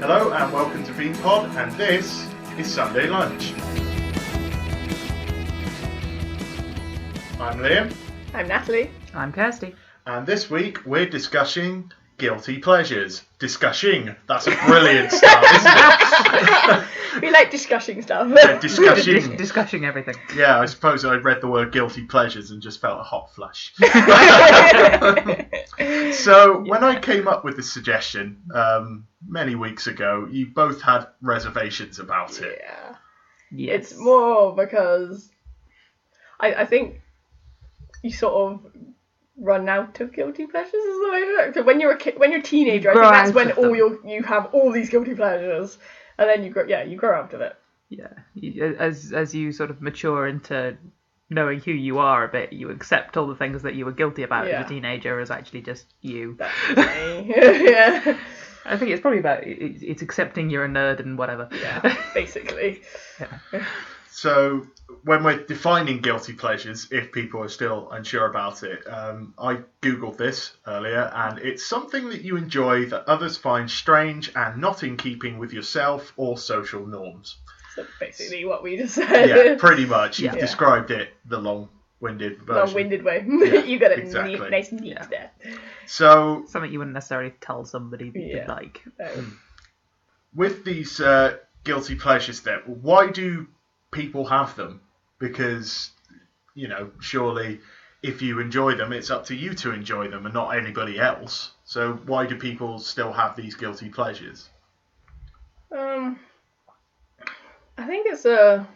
Hello and welcome to B3an Pod, and this is Sunday Lunch. I'm Liam. I'm Natalie. I'm Kirsty. And this week we're discussing guilty pleasures. Discussing. That's a brilliant start, isn't it? We like discussing stuff. Yeah, discussing. Discussing everything. Yeah, I suppose I read the word guilty pleasures and just felt a hot flush. So when I came up with this suggestion many weeks ago, you both had reservations about it. Yeah. Yes. It's more because I think you sort of run out of guilty pleasures is the way to look. So when you're a kid, when you're a teenager, I think that's when you have all these guilty pleasures, and then you grow out of it. Yeah. As you sort of mature into knowing who you are a bit, you accept all the things that you were guilty about as a teenager as actually just you. That's me. Yeah. I think it's probably about it's accepting you're a nerd and whatever. Yeah, basically. Yeah. So when we're defining guilty pleasures, if people are still unsure about it, I googled this earlier, and it's something that you enjoy that others find strange and not in keeping with yourself or social norms. So basically what we just said. Yeah, pretty much. You've Yeah. described it the long-winded version. Long-winded way. Yeah, You got it exactly. nice and neat Yeah. there. So Something you wouldn't necessarily tell somebody that you'd like. with these guilty pleasures then, why do people have them? Because, surely if you enjoy them, it's up to you to enjoy them and not anybody else. So why do people still have these guilty pleasures? I think it's a...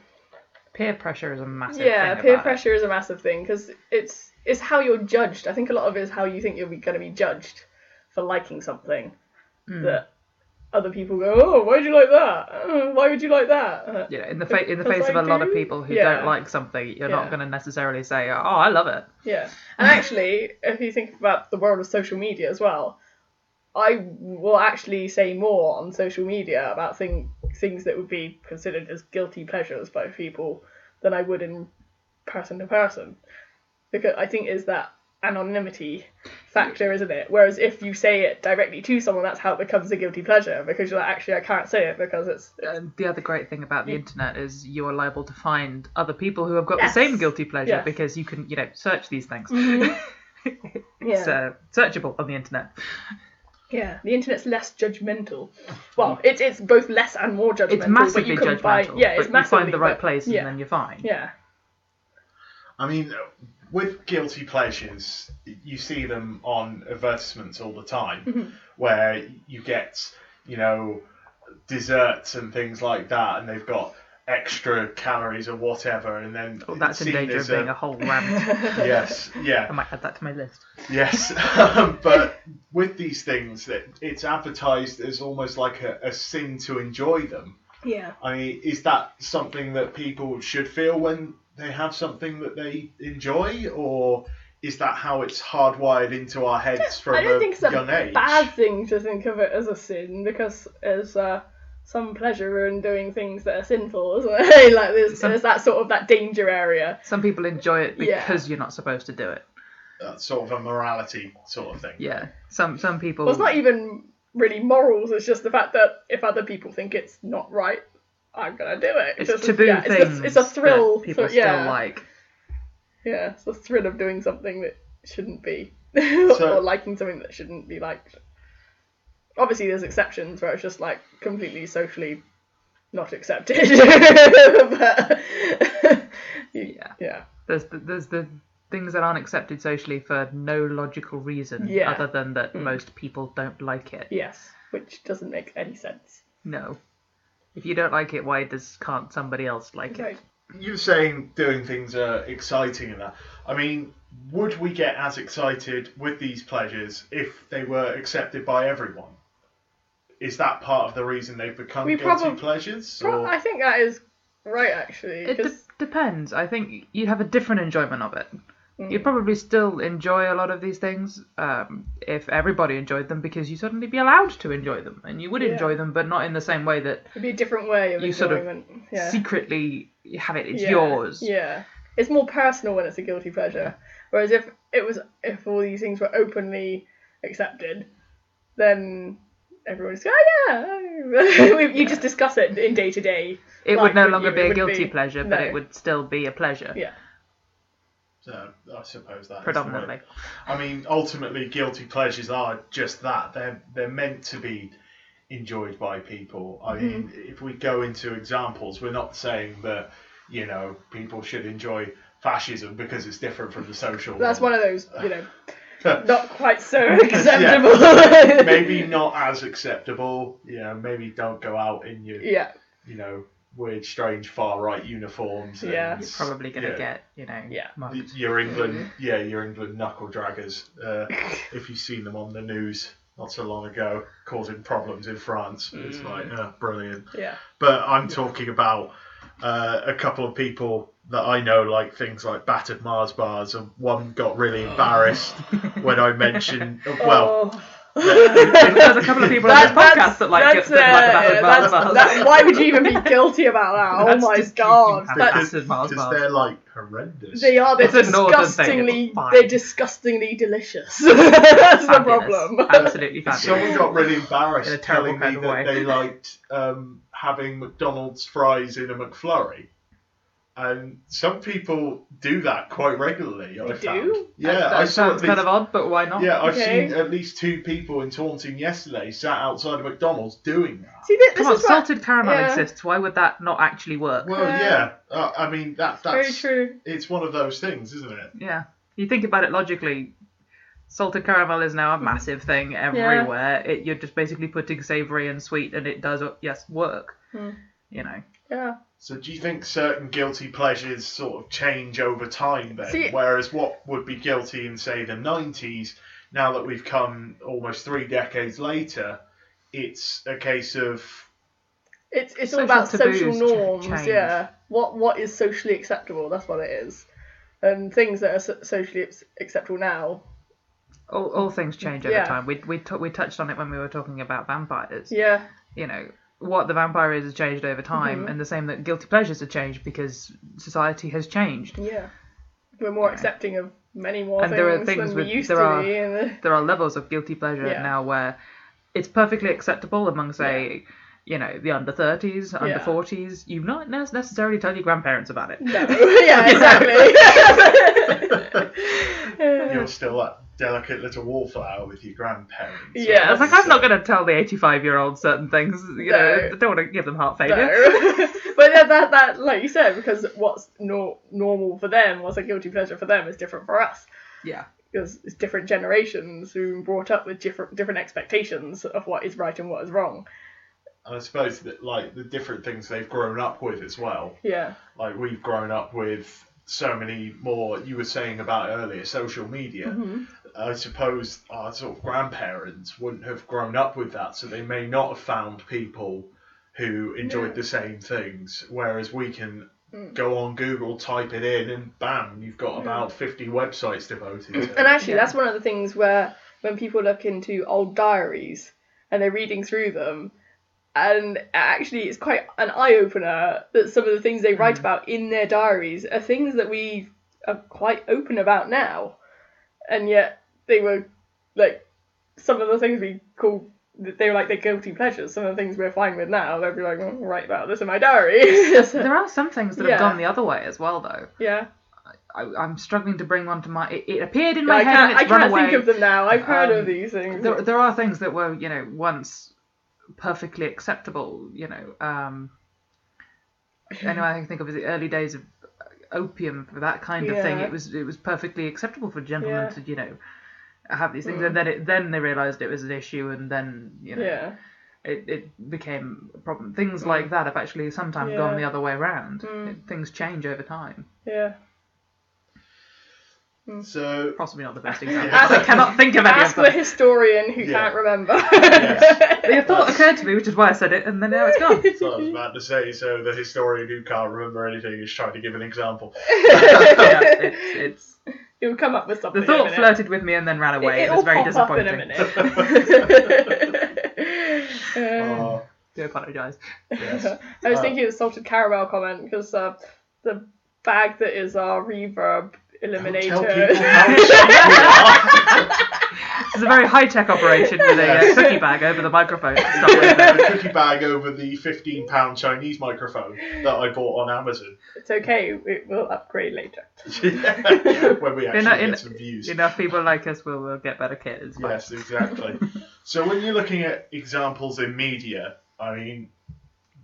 Peer pressure is a massive Yeah, thing. peer pressure is a massive thing because it's how you're judged. I think a lot of it is how you think you're going to be judged for liking something that other people go, oh, why'd you like that? Why would you like that? Yeah, in the face Because of I a lot do. of people who Yeah. don't like something, you're Yeah. not going to necessarily say, oh, I love it. Yeah, and actually, if you think about the world of social media as well, I will actually say more on social media about things that would be considered as guilty pleasures by people than I would in person to person. Because I think it's that anonymity factor, isn't it? Whereas if you say it directly to someone, that's how it becomes a guilty pleasure, because you're like, actually, I can't say it because it's... The other great thing about the internet is you are liable to find other people who have got Yes. the same guilty pleasure Yes. because you can, search these things. Yeah. It's searchable on the internet. Yeah, the internet's less judgmental. Well, it's both less and more judgmental. It's massively but you can judgmental. it's but massively. you find the right but- place yeah. and then you're fine. Yeah. I mean, with guilty pleasures, you see them on advertisements all the time, where you get, desserts and things like that, and they've got extra calories or whatever, and then Oh, that's in seen danger as of being a whole rant. Yes, yeah. I might add that to my list. Yes, but with these things, that it's advertised as almost like a sin to enjoy them. Yeah. I mean, is that something that people should feel when they have something that they enjoy, or is that how it's hardwired into our heads from I don't a think it's young a age? bad thing to think of it as a sin, because there's some pleasure in doing things that are sinful, isn't it? Like there's that sort of that danger area. Some people enjoy it Yeah. because you're not supposed to do it. That's sort of a morality sort of thing. Yeah. Some people. Well, it's not even really morals. It's just the fact that if other people think it's not right, I'm gonna do it. It's just, taboo things. It's a thrill. that people yeah. still like. Yeah, it's the thrill of doing something that shouldn't be, So- or liking something that shouldn't be liked. Obviously, there's exceptions where it's just like completely socially not accepted. But yeah. There's the things that aren't accepted socially for no logical reason Yeah. other than that most people don't like it. Yes, which doesn't make any sense. No. If you don't like it, why can't somebody else like Right. it? You're saying doing things are exciting and that. I mean, would we get as excited with these pleasures if they were accepted by everyone? Is that part of the reason they've become guilty pleasures? Or... I think that is right, actually. It depends. I think you'd have a different enjoyment of it. You'd probably still enjoy a lot of these things if everybody enjoyed them, because you'd suddenly be allowed to enjoy them. And you would enjoy them, but not in the same way that It'd be a different way of you sort of enjoyment. Yeah. secretly have it. It's Yeah. yours. Yeah. It's more personal when it's a guilty pleasure. Whereas if all these things were openly accepted, then everyone's going, oh yeah. You just discuss it in day to day. It would no longer be a It wouldn't guilty be- pleasure, no. but it would still be a pleasure. Yeah. So I suppose that Predominantly. is the way. I mean, ultimately, guilty pleasures are just that. They're meant to be enjoyed by people. I mean, if we go into examples, we're not saying that, you know, people should enjoy fascism because it's different from the social. That's one one of those, you know, not quite so acceptable. Maybe not as acceptable. You know, maybe don't go out in your, Yeah. you know, weird, strange far right uniforms. Yeah. And, You're probably going to get, you know, Yeah. mugged. Your England, your England knuckle draggers. If you've seen them on the news not so long ago, causing problems in France, it's like brilliant. Yeah. But I'm talking about a couple of people that I know, like things like battered Mars bars, and one got really embarrassed when I mentioned. Well, There's a couple of people on this podcast that like the battered Mars bars. Why would you even be guilty about that? That's Oh my just god. cheeky That's, battered Mars because bars. they're like horrendous. they are. They're It's a northern thing, disgustingly. it's fine. They're disgustingly delicious. That's the Fabulous. problem. Absolutely fabulous. Someone got really In a embarrassed terrible telling me kind of that way. they liked having McDonald's fries in a McFlurry. And some people do that quite regularly. I They found. do? Yeah, That I saw sounds at kind least, of odd, but why not? yeah, I've Okay. seen at least 2 people in Taunton yesterday sat outside of McDonald's doing that. See, this Come on, is what, salted caramel yeah. exists. Why would that not actually work? Well, Yeah. I mean that's very true. It's one of those things, isn't it? Yeah. You think about it logically, salted caramel is now a massive thing everywhere. You're just basically putting savoury and sweet, and it does, work. You know. Yeah. So do you think certain guilty pleasures sort of change over time then? See- Whereas what would be guilty in, say, the 90s, now that we've come almost 3 decades later, it's a case of... It's all Social about taboos social norms, change. yeah. What is socially acceptable? That's what it is. And things that are socially acceptable now. All things change over Yeah. time. We touched on it when we were talking about vampires. Yeah. You know, what the vampire is has changed over time, and the same that guilty pleasures have changed because society has changed. Yeah. We're more accepting of many more And things, there are things than we with- used there to are- be. And There are levels of guilty pleasure Yeah. now where it's perfectly acceptable among, say, you know, the under 30s, under Yeah. 40s. You've not necessarily told your grandparents about it. no. Yeah, exactly. You're still that delicate little wallflower with your grandparents. Yeah. It's like, I'm not going to tell the 85-year-old certain things. You know, I don't want to give them heart failure. No. But that, like you said, because what's normal for them, what's a guilty pleasure for them, is different for us. Yeah. Because it's different generations who are brought up with different expectations of what is right and what is wrong. And I suppose that, like, the different things they've grown up with as well. Yeah. Like, we've grown up with so many more, you were saying about earlier, social media. I suppose our sort of grandparents wouldn't have grown up with that, so they may not have found people who enjoyed the same things, whereas we can go on Google, type it in, and bam, you've got about 50 websites devoted to it. And actually, that's one of the things where when people look into old diaries and they're reading through them, and actually it's quite an eye-opener that some of the things they write about in their diaries are things that we are quite open about now. And yet they were, like, some of the things we call, they were like their guilty pleasures. Some of the things we're fine with now, they'd be like, well, I'll write about this in my diary. There are some things that have gone the other way as well, though. Yeah. I'm struggling to bring one to mind. It appeared in my I head can't, and it's I run can't away. think of them now. I've heard of these things. There are things that were, you know, once perfectly acceptable, you know. Anyway, I can think of the early days of opium, for that kind of thing. It was perfectly acceptable for gentlemen to, you know, have these things, and then they realised it was an issue, and then, you know, it became a problem. Things like that have actually sometimes gone the other way around. Things change over time. Yeah. So Possibly not the best example. Ask- I cannot think of any of Ask the them. historian who can't remember. Yes. The thought occurred to me, which is why I said it, and then now it's gone. So I was about to say, so the historian who can't remember anything is trying to give an example. Yeah, it's You'll come up with something. the thought in a minute. flirted with me and then ran away. It was very It'll pop up disappointing. in a minute. Oh, Do apologise. yes. I was thinking of the salted caramel comment because the bag that is our reverb eliminator. Don't tell people how It's a very high-tech operation with a cookie bag over the microphone. The cookie bag over the £15 Chinese microphone that I bought on Amazon. It's okay, we'll upgrade later. When we actually get some views. Enough people like us will get better kit. Yes, exactly. So when you're looking at examples in media, I mean,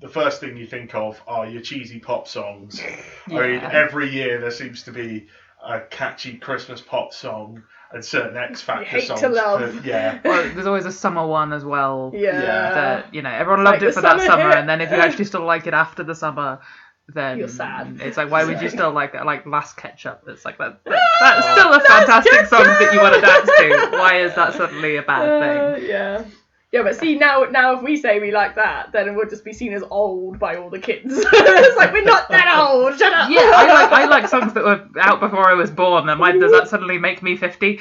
the first thing you think of are your cheesy pop songs. Yeah. I mean, every year there seems to be a catchy Christmas pop song and certain X Factor hate songs. to love. Well, there's always a summer one as well. Yeah. That, everyone loved like it for the that summer summer, hit. and then if you actually still like it after the summer, then You're sad. It's like, why would you still like that? Like Last Ketchup. It's like that's still a fantastic song that you want to dance to. Why is that suddenly a bad thing? Yeah. Yeah, but see, now if we say we like that, then it would just be seen as old by all the kids. It's like, we're not that old, shut up! Yeah, I like songs that were out before I was born. And does that suddenly make me 50?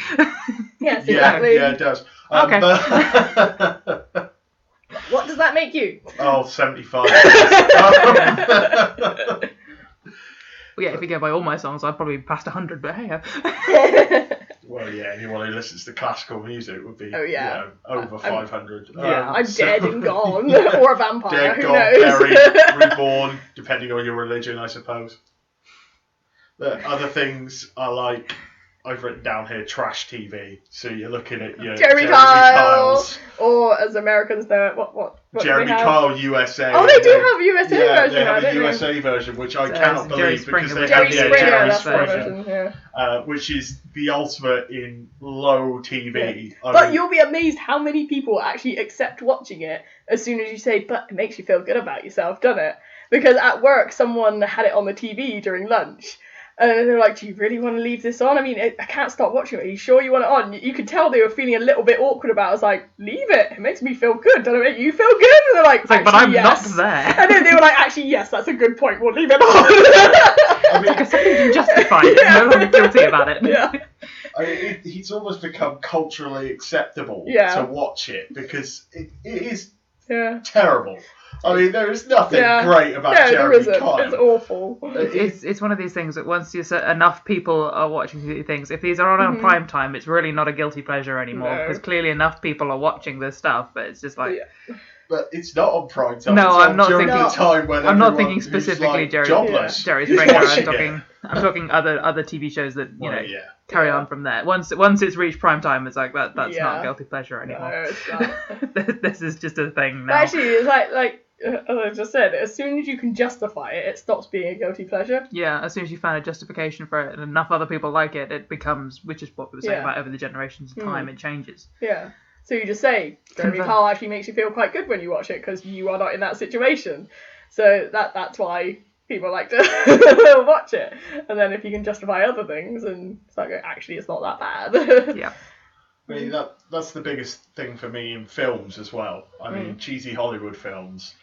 Yes, exactly. Yeah, it does. Okay. What does that make you? 75. Well, yeah, if you go by all my songs, I'd probably be past 100, but hey. Well, yeah, anyone who listens to classical music would be over 500. I'm dead and gone. Or a vampire, dead, who gone, knows? buried, reborn, depending on your religion, I suppose. The other things are like, I've written down here, trash TV. So you're looking at your Jeremy Kyle's, or as Americans know it, what Jeremy do they have? Kyle USA. Oh, they do have a USA version. They have now, a don't USA version, which I So cannot Jerry believe because Springer they have Jerry the Springer, Jerry that's the Springer, version, yeah. which is the ultimate in low TV. Yeah. I But mean, you'll be amazed how many people actually accept watching it as soon as you say, but it makes you feel good about yourself, doesn't it? Because at work, someone had it on the TV during lunch. And they were like, do you really want to leave this on? I mean, I can't stop watching it. Are you sure you want it on? You could tell they were feeling a little bit awkward about it. I was like, leave it. It makes me feel good. Doesn't it make you feel good? And they're like, It's like, but I'm yes. not there. And then they were like, actually, yes, that's a good point. We'll leave it on. I mean, Because something to justify it. Yeah. No longer guilty about it. Yeah. I mean, it's almost become culturally acceptable Yeah. to watch it because it is Yeah. terrible. I mean, there is nothing Yeah. great about No, there Jeremy isn't. Kyle. It's awful. It's one of these things that once enough people are watching these things, if these are on prime time, it's really not a guilty pleasure anymore No. because clearly enough people are watching this stuff. But it's just like, Yeah. But it's not on prime time. No, it's I'm on not during thinking- the time when I'm not everyone thinking who's, specifically like, Jerry jobless. Jerry is Springer. watching I'm talking other TV shows that Well, carry on from there. Once it's reached prime time, it's like that's not Yeah. a guilty pleasure No, anymore. it's not. This is just a thing But now. actually, it's like as I just said, as soon as you can justify it, it stops being a guilty pleasure. Yeah, as soon as you find a justification for it and enough other people like it, it becomes, which is what we were saying Yeah. about over the generations of time, it changes. Yeah. So you just say, Jeremy Conver- Kyle actually makes you feel quite good when you watch it because you are not in that situation. So that's why people like to watch it. And then if you can justify other things, and it's like, actually, it's not that bad. Yeah. I mean, that's the biggest thing for me in films as well. I mean, cheesy Hollywood films.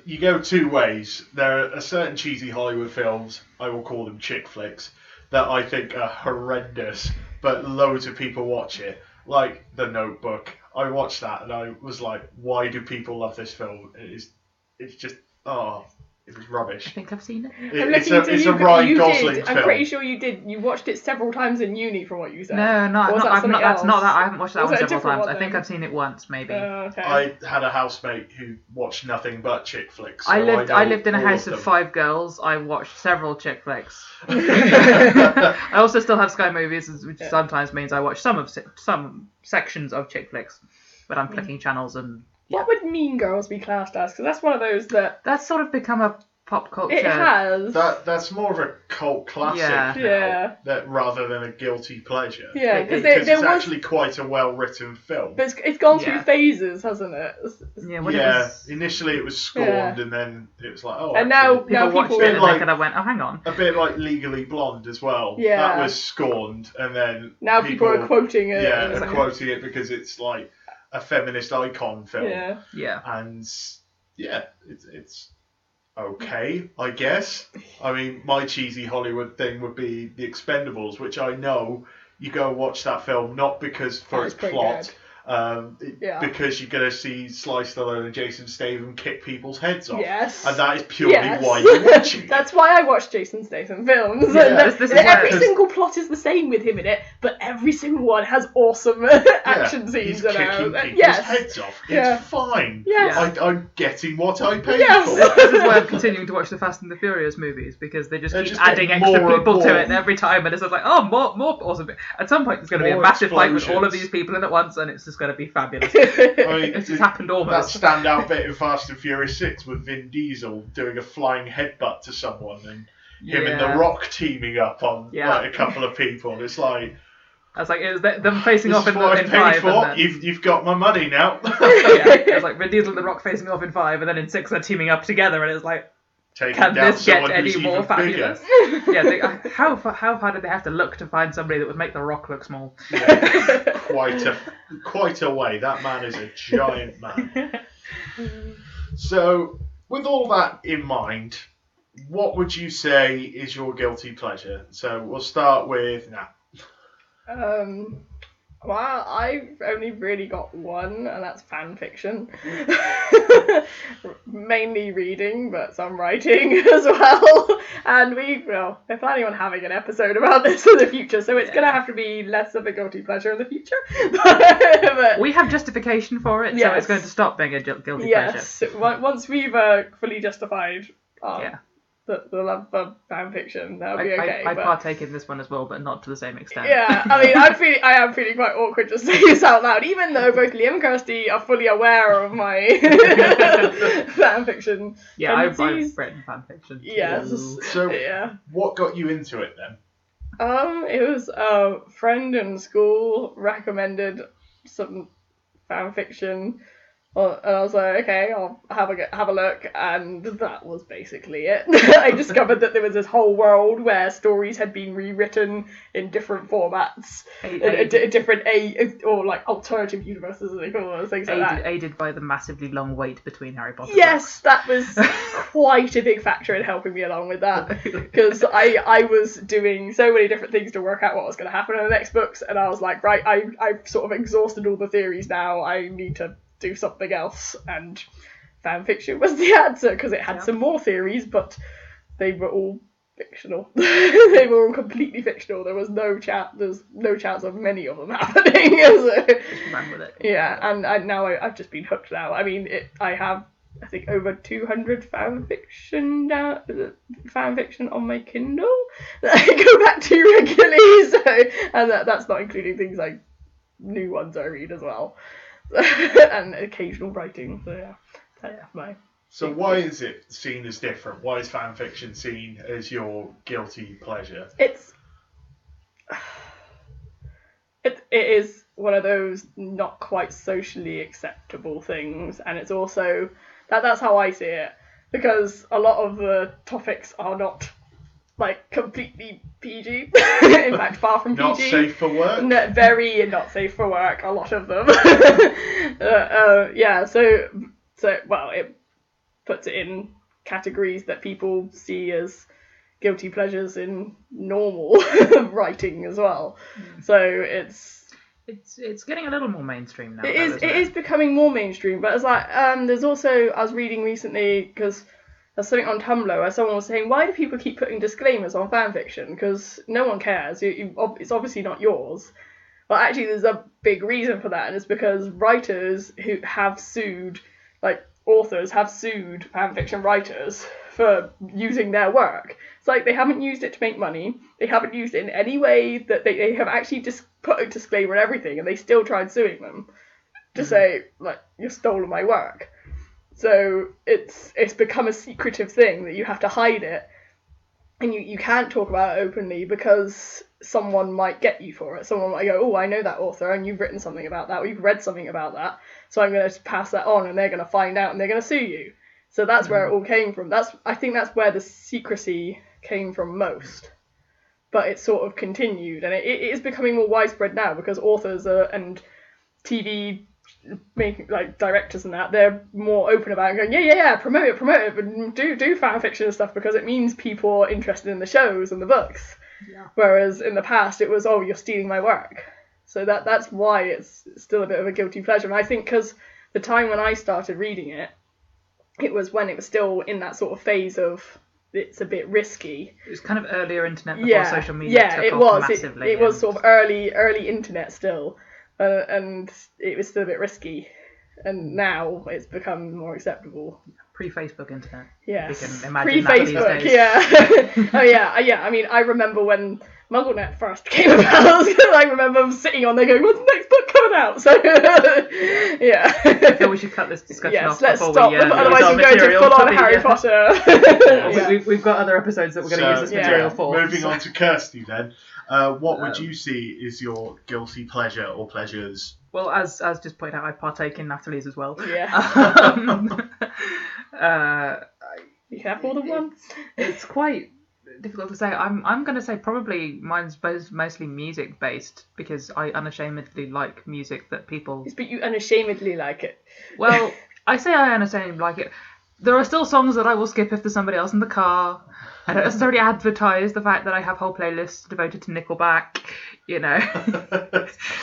You go two ways. There are certain cheesy Hollywood films, I will call them chick flicks, that I think are horrendous, but loads of people watch it. Like The Notebook. I watched that and I was like, why do people love this film? It's just, it was rubbish. I think I've seen it. It's a Ryan Gosling film. I'm pretty sure you did. You watched it several times in uni, from what you said. No, Or was that I've something not. That's else? not that. I haven't watched that Was one it a several different times. one I think then? I've seen it once, maybe. Okay. I had a housemate who watched nothing but chick flicks. So I lived in a know house all of them. 5 girls. I watched several chick flicks. I also still have Sky Movies, which sometimes means I watch some sections of chick flicks, but I'm clicking channels and. What would Mean Girls be classed as? Because that's one of those that That's sort of become a pop culture. it has. That's more of a cult classic now, Yeah. that rather than a guilty pleasure. Yeah, because Because there it's was. actually quite a well-written film. But it's gone through Yeah. phases, hasn't it? Yeah, when it was, Initially it was scorned, and then it was like, And now people watched people it and like- they kind of went, oh, hang on. a bit like Legally Blonde as well. Yeah. That was scorned, and then now people are quoting it. yeah, and it's are like- quoting it because it's like a feminist icon film. Yeah. Yeah. And yeah, it's okay, I guess. I mean, my cheesy Hollywood thing would be The Expendables, which I know you go and watch that film not because for Oh, its it's pretty plot, because you're going to see Sly Stallone and Jason Statham kick people's heads off. Yes. And that is purely why you're watching it. That's why I watch Jason Statham films. Yeah. Every single plot is the same with him in it, but every single one has awesome action scenes. He's kicking people's heads off. It's fine. Yes. I'm getting what I paid for. This is why I'm continuing to watch the Fast and the Furious movies, because they just keep adding extra people to it every time, and it's just like, oh, more awesome. At some point, there's going to be a massive fight with all of these people in at once, and it's just going to be fabulous. It's just happened almost. That standout bit in Fast and Furious 6 with Vin Diesel doing a flying headbutt to someone, and him and The Rock teaming up on like a couple of people. It's like, I was like, it was them facing off in 5. Then... You've got my money now. It was like Vin Diesel and The Rock facing off in 5, and then in 6 they're teaming up together, and it's like, can this get any more fabulous? How far did they have to look to find somebody that would make The Rock look small? Yeah, quite a way. That man is a giant man. So, with all that in mind, what would you say is your guilty pleasure? So we'll start with Nat. Well, I've only really got one, and that's fan fiction. Mainly reading, but some writing as well. And we're planning on having an episode about this in the future, so it's going to have to be less of a guilty pleasure in the future. But we have justification for it, so it's going to stop being a guilty pleasure. Yes, once we've fully justified the love for fan fiction, that'll be okay. I partake in this one as well, but not to the same extent. Yeah, I mean, I am feeling quite awkward to say this out loud, even though both Liam and Kirsty are fully aware of my fan fiction. Yeah, I've written fan fiction. Yes. So, what got you into it then? It was a friend in school recommended some fan fiction. And I was like, okay, I'll have a look, and that was basically it. I discovered that there was this whole world where stories had been rewritten in different formats, different or like alternative universes, as they call them, things like that. Aided by the massively long wait between Harry Potter Yes, books. That was quite a big factor in helping me along with that, because I was doing so many different things to work out what was going to happen in the next books, and I was like, right, I've sort of exhausted all the theories now, I need to do something else, and fan fiction was the answer, because it had some more theories, but they were all fictional. They were all completely fictional. There was no chance of many of them happening. Just ran with it. Yeah, and now I've just been hooked now. I mean, I have, I think, over 200 fan fiction on my Kindle that I go back to regularly. So, and that's not including things like new ones I read as well. And occasional writing, so that's my... So why is it seen as different? Why is fan fiction seen as your guilty pleasure? It is one of those not quite socially acceptable things, and it's also that's how I see it, because a lot of the topics are not like completely PG. In fact, far from PG. Not safe for work? Very not safe for work, a lot of them. So it puts it in categories that people see as guilty pleasures in normal writing as well. So it's getting a little more mainstream now. It is becoming more mainstream, but it's like there's also, I was reading recently, because there's something on Tumblr where someone was saying, why do people keep putting disclaimers on fanfiction? Because no one cares. It's obviously not yours. Well, actually, there's a big reason for that, and it's because writers who have sued, like authors have sued fanfiction writers for using their work. It's like they haven't used it to make money. They haven't used it in any way that they have actually just put a disclaimer and everything, and they still tried suing them to say, like, you've stolen my work. So it's become a secretive thing that you have to hide it, and you can't talk about it openly because someone might get you for it. Someone might go, oh, I know that author, and you've written something about that, or you've read something about that, so I'm going to pass that on, and they're going to find out, and they're going to sue you. So that's where it all came from. I think that's where the secrecy came from most. But it's sort of continued, and it is becoming more widespread now, because authors and TV making, like, directors and that, they're more open about it and going, yeah, promote it, but do fan fiction and stuff, because it means people are interested in the shows and the books. Yeah. Whereas in the past it was, oh, you're stealing my work. So that's why it's still a bit of a guilty pleasure. And I think because the time when I started reading it, it was when it was still in that sort of phase of it's a bit risky. It was kind of earlier internet before social media took it off was. massively. It was sort of early internet still, and it was still a bit risky. And now it's become more acceptable. Pre-Facebook internet. Yeah. We can imagine that these Pre-Facebook, days. yeah. Oh yeah. I mean, I remember when MuggleNet first came about. I remember sitting on there going, "What's the next book coming out?" So yeah. I feel we should cut this discussion off let's before stop. we. Otherwise, we're going to full on Harry Potter. Yeah. We've got other episodes that we're going to use this material for. Moving on to Kirsty then. What would you see is your guilty pleasure or pleasures? Well, as just pointed out, I partake in Natalie's as well. Yeah. You can have more than one. It's quite difficult to say. I'm going to say probably mine's mostly music based because I unashamedly like music that people. But you unashamedly like it. Well, I say I unashamedly like it. There are still songs that I will skip if there's somebody else in the car. I don't necessarily advertise the fact that I have whole playlists devoted to Nickelback, you know.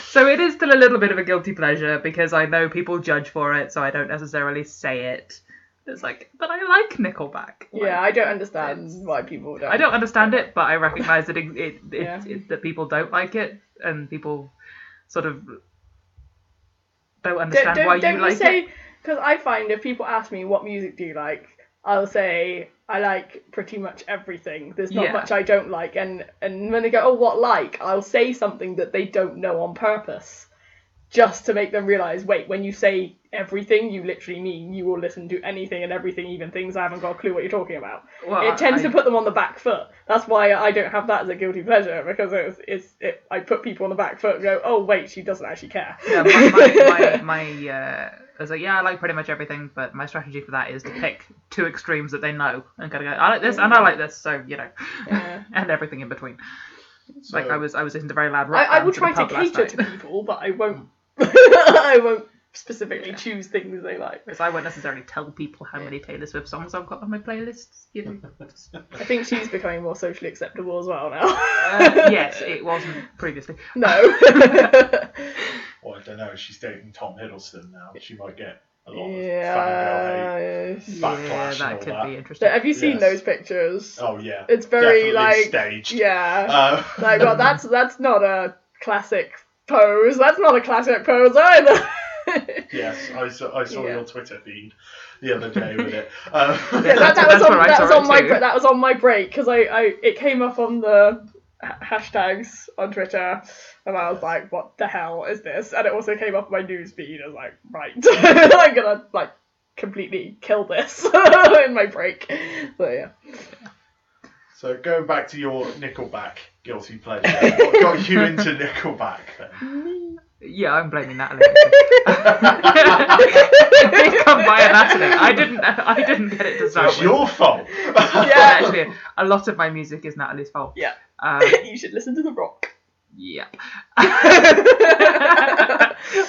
So it is still a little bit of a guilty pleasure because I know people judge for it, so I don't necessarily say it. It's like, but I like Nickelback. Yeah, I don't understand why people don't. I don't understand it, but I recognise that that people don't like it, and people sort of don't understand why you like it. Because I find if people ask me what music do you like, I'll say I like pretty much everything. There's not much I don't like, and when they go, "Oh, what like?" I'll say something that they don't know on purpose, just to make them realise, wait, when you say everything, you literally mean you will listen to anything and everything, even things I haven't got a clue what you're talking about. Well, it tends to put them on the back foot. That's why I don't have that as a guilty pleasure, because I put people on the back foot and go, oh wait, she doesn't actually care. Yeah, I was like, yeah, I like pretty much everything, but my strategy for that is to pick two extremes that they know and kind of go, I like this and I like this, so you know, and everything in between. So, like I was listening to very loud rock. I will try to cater to people, but I won't. I won't specifically choose things they like. Because I won't necessarily tell people how many Taylor Swift songs I've got on my playlists. You know. I think she's becoming more socially acceptable as well now. Yes, it wasn't previously. No. Well, I don't know. She's dating Tom Hiddleston now. She might get a lot of fangirl hate, backlash. That could be interesting. Have you seen those pictures? Oh yeah. It's very definitely staged. Yeah. Like, well, that's not a classic pose. That's not a classic pose either. Yes, I saw your Twitter feed the other day with it. That was on my break because it came up on the hashtags on Twitter and I was like, what the hell is this? And it also came up on my news feed. I was like, right, I'm gonna like completely kill this in my break. So yeah. So going back to your Nickelback guilty pleasure, what got you into Nickelback then? Yeah, I'm blaming Natalie. It did come via Natalie. I didn't get it to start with. It's your fault. Yeah. Actually, a lot of my music is Natalie's fault. Yeah. You should listen to The Rock. Yeah.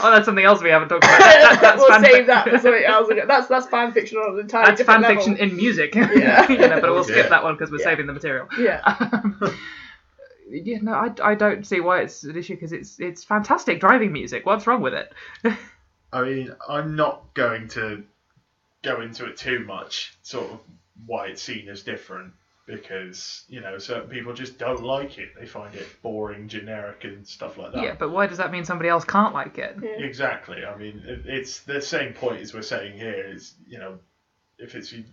Oh, that's something else we haven't talked about. We'll save that for something else. That's fan fiction on an entirely different level. That's fan fiction in music. Yeah. But we'll skip that one because we're saving the material. Yeah. Yeah, no, I don't see why it's an issue because it's fantastic driving music. What's wrong with it? I mean, I'm not going to go into it too much, sort of why it's seen as different, because, you know, certain people just don't like it. They find it boring, generic and stuff like that. Yeah, but why does that mean somebody else can't like it? Yeah. Exactly. I mean, it's the same point as we're saying here is, you know, if it's your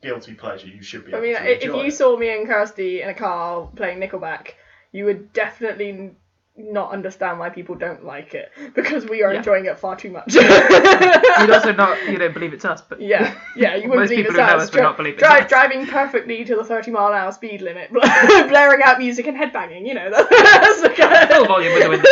guilty pleasure, you should be able to enjoy if you saw me and Kirsty in a car playing Nickelback, you would definitely not understand why people don't like it, because we are enjoying it far too much. You'd also you don't believe it's us, but you wouldn't most believe people it's who know us. us would not believe it's us. Driving perfectly to the 30-mile-an-hour speed limit, blaring out music and headbanging, you know. That's the kind full volume with the windows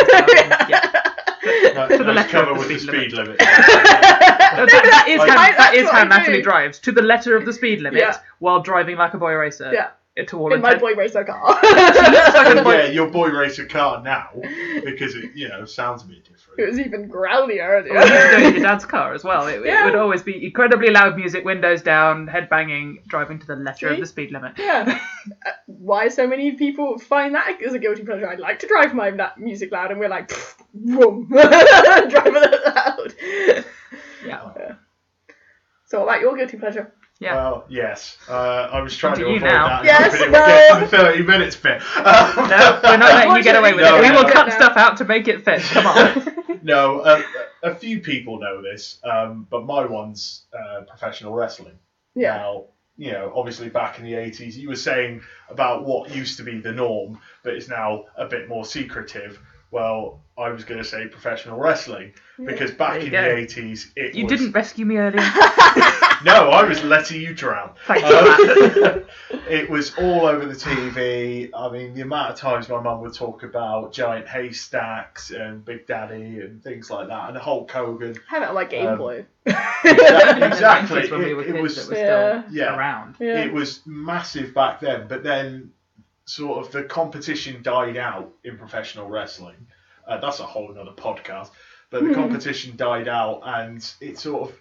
down. to the left cover with the speed limit. That is how Natalie drives, to the letter of the speed limit while driving like a boy racer. Yeah. to all In my intents. boy racer car. Yeah, your boy race a car now because it, sounds a bit different. It was even growlier earlier. Well, you used to do it in your dad's car as well. It Yeah. would always be incredibly loud music, windows down, head banging, driving to the letter See? of the speed limit. Yeah. Why so many people find that as a guilty pleasure? I'd like to drive my music loud, and we're like, boom, driving it loud. Yeah. So what about your guilty pleasure? Yeah. Well, yes. I was trying Onto to you avoid now. that. Yes, hoping it no. would get to the 30 minutes bit. No, we're not letting you get away with No, it. We will no. cut stuff out to make it fit. Come on. No, a few people know this, but my one's professional wrestling. Yeah. Now, obviously back in the 80s, you were saying about what used to be the norm, but is now a bit more secretive. Well, I was going to say professional wrestling, because back in There the you 80s, it You was... didn't rescue me earlier. No, I was letting you drown. Thanks for that. It was all over the TV. I mean, the amount of times my mum would talk about giant haystacks and Big Daddy and things like that, and Hulk Hogan. I had it on my Game Boy. Exactly. When we were It kids, was, it was still yeah. around. Yeah. It was massive back then, but then sort of the competition died out in professional wrestling. That's a whole nother podcast. But the competition died out, and it sort of,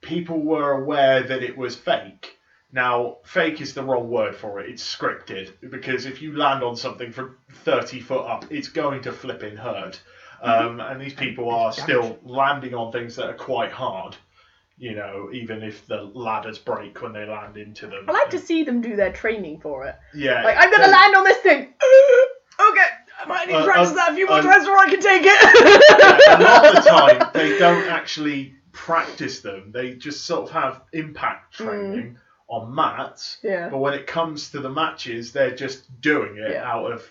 people were aware that it was fake. Now, fake is the wrong word for it. It's scripted, because if you land on something from 30 foot up, it's going to flipping hurt. And these people are still landing on things that are quite hard. Even if the ladders break when they land into them. I like to see them do their training for it. Yeah. Like, I'm going to land on this thing. Okay, I might need to practice that a few more times before I can take it. A lot of the time, they don't actually practice them. They just sort of have impact training on mats. Yeah. But when it comes to the matches, they're just doing it out of...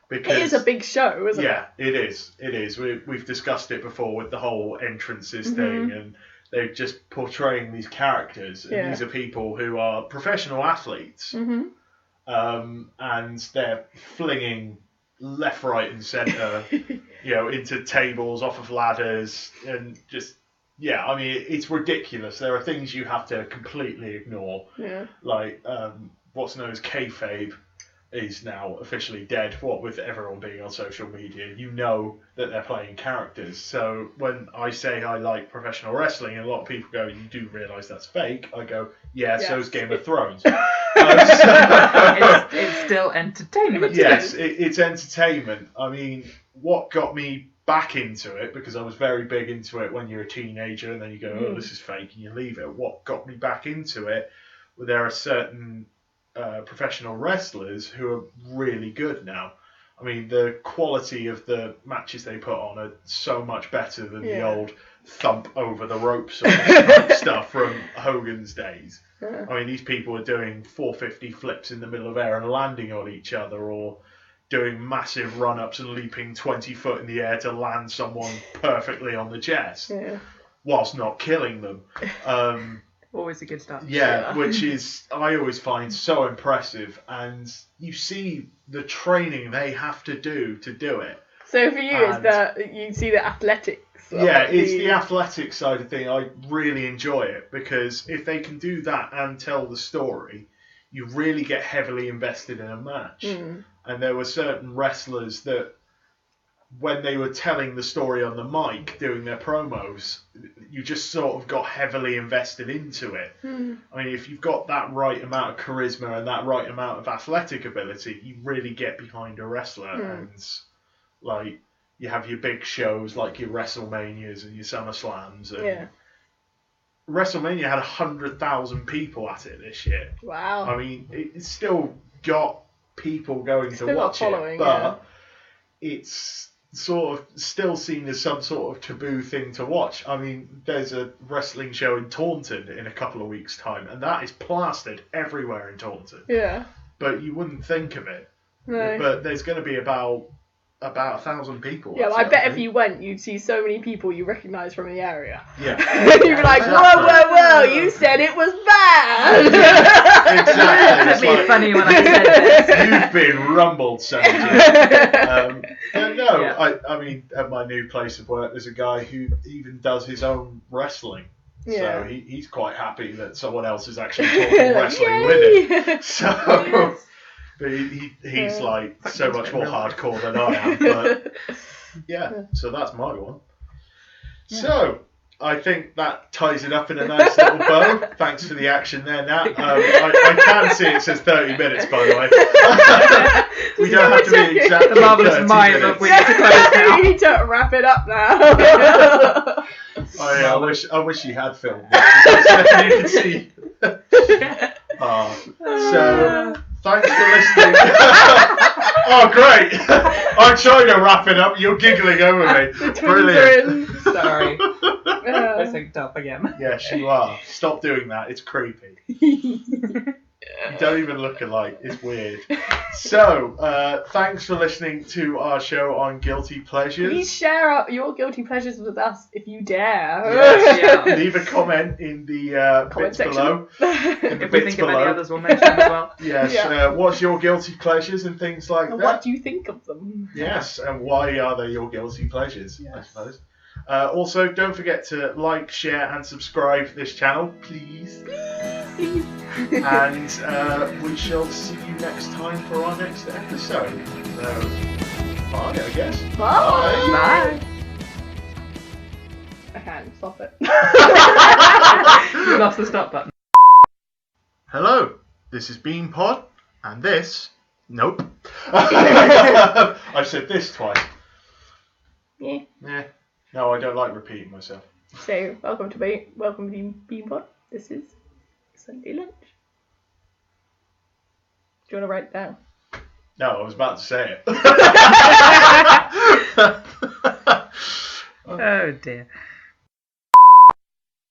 Because, It is a big show, isn't it? Yeah, it is. It is. We've discussed it before with the whole entrances thing, and they're just portraying these characters. And these are people who are professional athletes. And they're flinging left, right, and centre, into tables, off of ladders, and just, I mean, it's ridiculous. There are things you have to completely ignore. Yeah. Like, what's known as kayfabe is now officially dead. What with everyone being on social media, that they're playing characters. So when I say I like professional wrestling, and a lot of people go, "You do realise that's fake?" I go, "Yeah, so's Game of Thrones." It's still entertainment. Yes, it's entertainment. I mean, what got me back into it, because I was very big into it when you're a teenager, and then you go, "Oh, this is fake," and you leave it. What got me back into it? Well, there are certain professional wrestlers who are really good now. I mean, the quality of the matches they put on are so much better than the old thump over the ropes sort of stuff from Hogan's days. I mean, these people are doing 450 flips in the middle of air and landing on each other, or doing massive run-ups and leaping 20 foot in the air to land someone perfectly on the chest, whilst not killing them. Always a good start. Yeah, which is, I always find so impressive, and you see the training they have to do it. So for you, is that you see the athletics? Yeah, it's the athletic side of thing. I really enjoy it, because if they can do that and tell the story, you really get heavily invested in a match. And there were certain wrestlers that, when they were telling the story on the mic, doing their promos, you just sort of got heavily invested into it. I mean, if you've got that right amount of charisma and that right amount of athletic ability, you really get behind a wrestler. And, like, you have your big shows like your WrestleManias and your SummerSlams. And WrestleMania had 100,000 people at it this year. Wow. I mean, it's still got people going to watch it, but it's sort of still seen as some sort of taboo thing to watch. I mean, there's a wrestling show in Taunton in a couple of weeks' time, and that is plastered everywhere in Taunton. Yeah. But you wouldn't think of it. No. But there's going to be about 1,000 people. Yeah, well, I bet if you went, you'd see so many people you recognise from the area. Yeah. You'd be like, whoa, you said it was bad! Exactly. It's like, funny when I said this. You've been rumbled, son. But no, I mean, at my new place of work, there's a guy who even does his own wrestling. Yeah. So he's quite happy that someone else is actually talking wrestling with him. So, But he's like Fucking so much more real life. hardcore than I am. But yeah, so that's my one. Yeah. So I think that ties it up in a nice little bow. Thanks for the action there, Nat. I can see it says 30 minutes, by the way. We don't have to be exactly The marvellous 30 mind of minutes. we need to close now. We need to wrap it up now. I wish you had filmed it, because then you could see. So, thanks for listening. Oh, great! I'm trying to wrap it up. You're giggling over me. The twins Brilliant. are in. Sorry. I Uh, synced up again. Yes, you are. Stop doing that. It's creepy. You don't even look alike. It's weird. So, thanks for listening to our show on Guilty Pleasures. Please share your guilty pleasures with us if you dare. Yes, Yeah. leave a comment in the Comment bits section. below. In the If we bits think of below. any others, we'll mention them as well. Yes, Yeah. what's your guilty pleasures and things like And that? what do you think of them? Yes, and why are they your guilty pleasures, I Yes. suppose. Also, don't forget to like, share, and subscribe to this channel, please. And we shall see you next time for our next episode. So, bye, I guess. Bye. Bye. I can't stop it. You lost the stop button. Hello, this is B3an Pod, and this. Nope. I've said this twice. Yeah. Yeah. No, I don't like repeating myself. So, welcome to B3an Pod. This is Sunday lunch. Do you want to write it down? No, I was about to say it. Oh dear.